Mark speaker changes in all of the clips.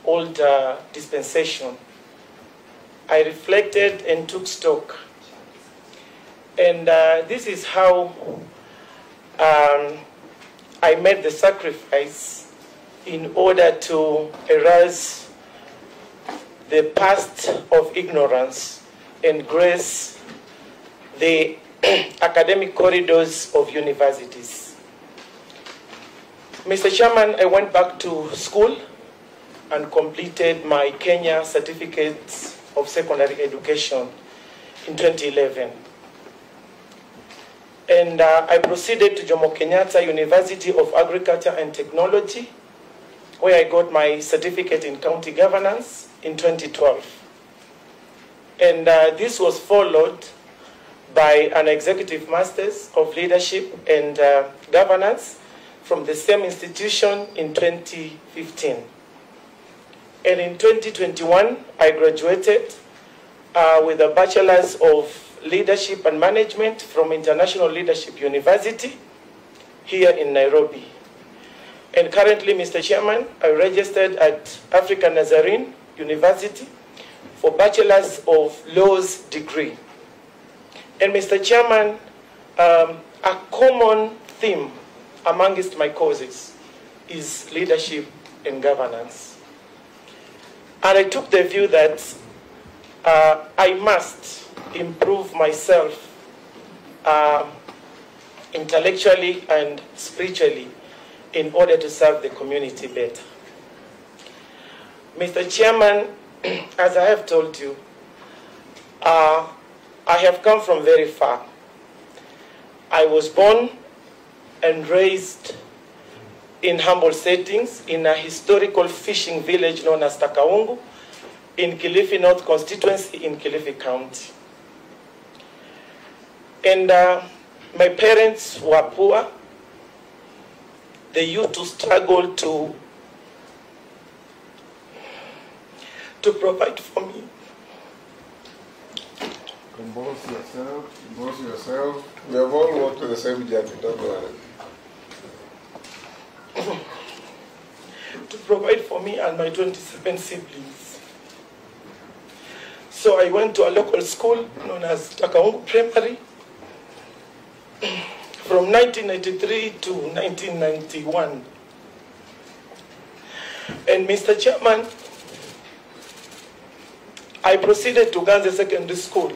Speaker 1: old dispensation, I reflected and took stock. And this is how I made the sacrifice in order to erase the past of ignorance and grace the academic corridors of universities. Mr. Chairman, I went back to school and completed my Kenya Certificate of Secondary Education in 2011. And I proceeded to Jomo Kenyatta University of Agriculture and Technology, where I got my certificate in county governance in 2012. And this was followed by an executive master's of leadership and governance from the same institution in 2015. And in 2021, I graduated with a bachelor's of leadership and management from International Leadership University here in Nairobi. And currently, Mr. Chairman, I registered at African Nazarene University for Bachelor's of Laws degree. And Mr. Chairman, a common theme amongst my courses is leadership and governance. And I took the view that I must improve myself intellectually and spiritually in order to serve the community better. Mr. Chairman, as I have told you, I have come from very far. I was born and raised in humble settings in a historical fishing village known as Takaungu in Kilifi North constituency in Kilifi County. And my parents were poor. They used to struggle to provide for me.
Speaker 2: Compose yourself, compose yourself. We have all walked to the same journey, don't worry.
Speaker 1: To provide for me and my 27 siblings. So I went to a local school known as Takaungu Primary from 1993 to 1991. And Mr. Chairman, I proceeded to Ganze Secondary School.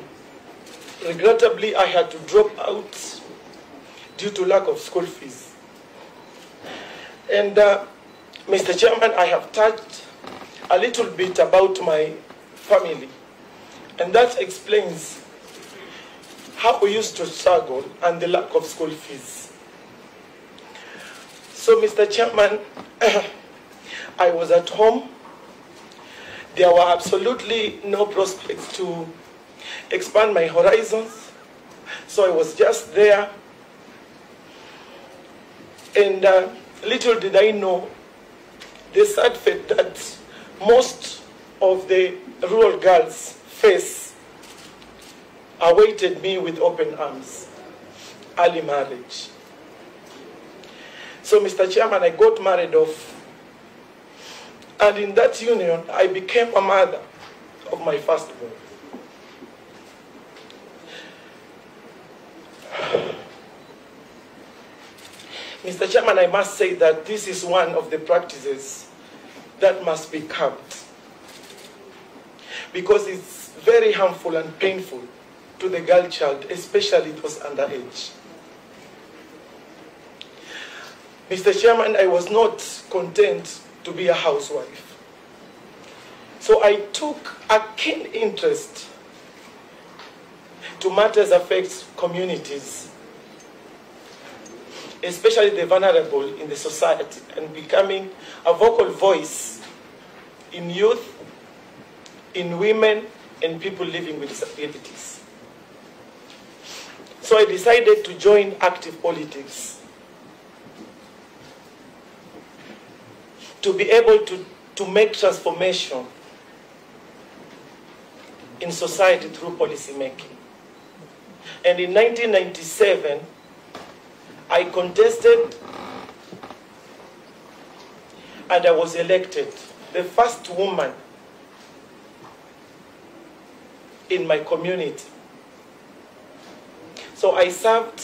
Speaker 1: Regrettably, I had to drop out due to lack of school fees. And Mr. Chairman, I have touched a little bit about my family. And that explains how we used to struggle and the lack of school fees. So, Mr. Chairman, I was at home. There were absolutely no prospects to expand my horizons. So I was just there. And little did I know the sad fate that most of the rural girls face awaited me with open arms: early marriage. So, Mr. Chairman, I got married off. And in that union, I became a mother of my firstborn. Mr. Chairman, I must say that this is one of the practices that must be curbed, because it's very harmful and painful to the girl child, especially those underage. Mr. Chairman, I was not content to be a housewife. So I took a keen interest to matters affect communities, especially the vulnerable in the society, and becoming a vocal voice in youth, in women, and people living with disabilities. So I decided to join active politics to be able to make transformation in society through policy making. And in 1997, I contested and I was elected the first woman in my community. So I served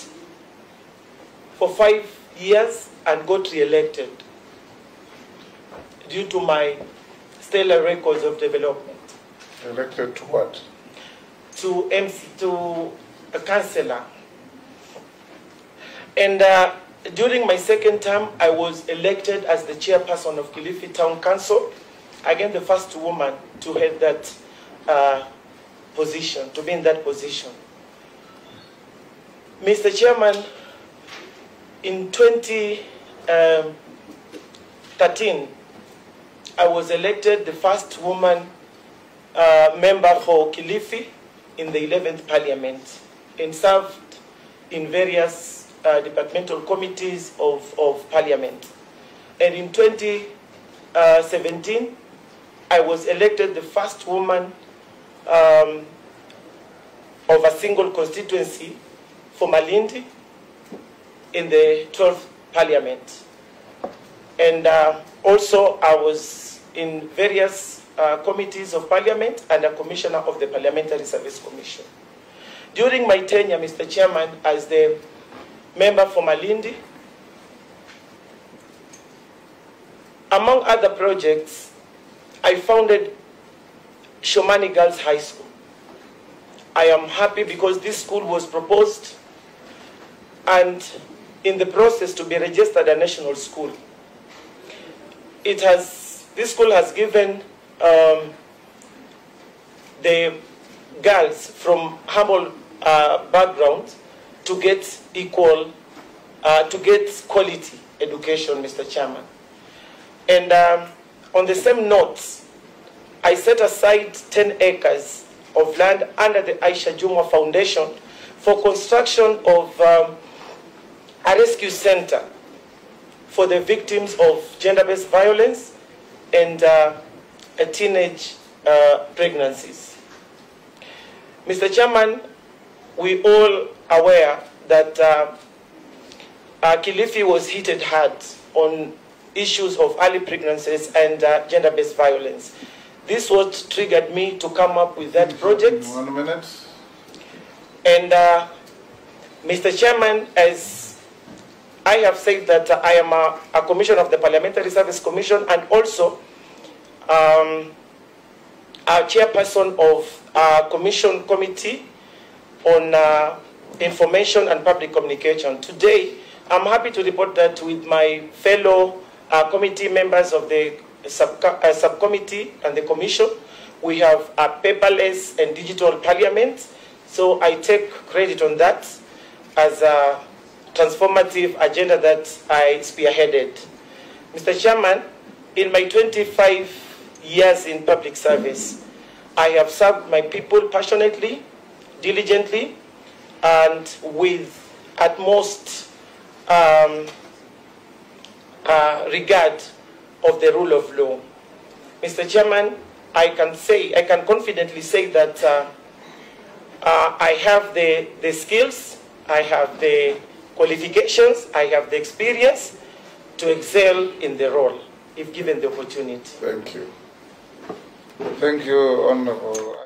Speaker 1: for 5 years and got re-elected due to my stellar records of development.
Speaker 2: Elected to what?
Speaker 1: To a councillor. And during my second term, I was elected as the chairperson of Kilifi Town Council. Again, the first woman to head that position, to be in that position. Mr. Chairman, in 2013, I was elected the first woman member for Kilifi in the 11th Parliament and served in various departmental committees of Parliament. And in 2017, I was elected the first woman of a single constituency for Malindi in the 12th Parliament. And also I was in various committees of Parliament and a commissioner of the Parliamentary Service Commission. During my tenure, Mr. Chairman, as the member for Malindi, among other projects, I founded Shomani Girls High School. I am happy because this school was proposed and in the process to be registered a national school. This school has given the girls from humble backgrounds to get quality education, Mr. Chairman. And on the same note, I set aside 10 acres of land under the Aisha Jumwa Foundation for construction of a rescue center for the victims of gender-based violence and teenage pregnancies. Mr. Chairman, we all aware that Kilifi was hit hard on issues of early pregnancies and gender-based violence. This what triggered me to come up with that project.
Speaker 2: 1 minute.
Speaker 1: And Mr. Chairman, as I have said that I am a commissioner of the Parliamentary Service Commission and also a chairperson of a commission committee on information and public communication. Today, I'm happy to report that with my fellow committee members of the subcommittee and the commission, we have a paperless and digital parliament. So I take credit on that as a transformative agenda that I spearheaded. Mr. Chairman, in my 25 years in public service, I have served my people passionately, diligently, and with utmost regard of the rule of law. Mr. Chairman, I can confidently say that I have the skills, I have the qualifications, I have the experience to excel in the role, if given the opportunity.
Speaker 2: Thank you. Thank you, Honorable.